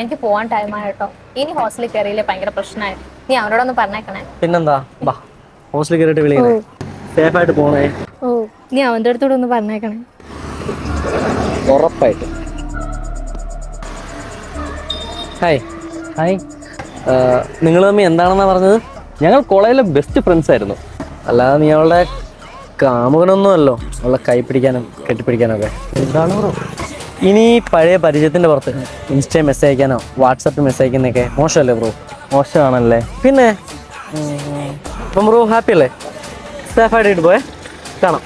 എനിക്ക് പോവാൻ ടൈമായി കേട്ടോ. ഇനി ഹോസ്റ്റലിൽ കയറിയില്ലേ ഭയങ്കര പ്രശ്നമായി. നീ അവനോടൊന്ന് പറഞ്ഞേക്കണേ. പിന്നെന്താ, ബാ ഹോസ്റ്റലിൽ കയറിയിട്ട് വിളിക്കണേ. സേഫ് ആയിട്ട് പോണേ. ഓ, നീ അവൻ്റെ അടുത്തോടെ ഒന്ന് പറഞ്ഞേക്കണേ. ഉറപ്പായിട്ട്. ഹായ്. ഹായ്. നിങ്ങൾ തമ്മിൽ എന്താണെന്നാ പറഞ്ഞത്? ഞങ്ങൾ കോളേജിലെ ബെസ്റ്റ് ഫ്രണ്ട്സ് ആയിരുന്നു. അല്ലാതെ നീ അവളുടെ കാമുകനൊന്നും അല്ലോ, അവളെ കൈ പിടിക്കാനും കെട്ടിപ്പിടിക്കാനും ഒക്കെ. എന്താണ് ബ്രോ? ഇനി പഴയ പരിചയത്തിന്റെ പുറത്ത് ഇൻസ്റ്റ മെസ്സേജ് അയക്കാനോ വാട്സപ്പ് മെസ്സേജ് അയക്കുന്നതൊക്കെ മോശമല്ലേ ബ്രോ? മോശമാണല്ലേ? പിന്നെ അപ്പം ബ്രോ ഹാപ്പി അല്ലേ? സേഫ് ആയിട്ട് പോയേ. കാണാം.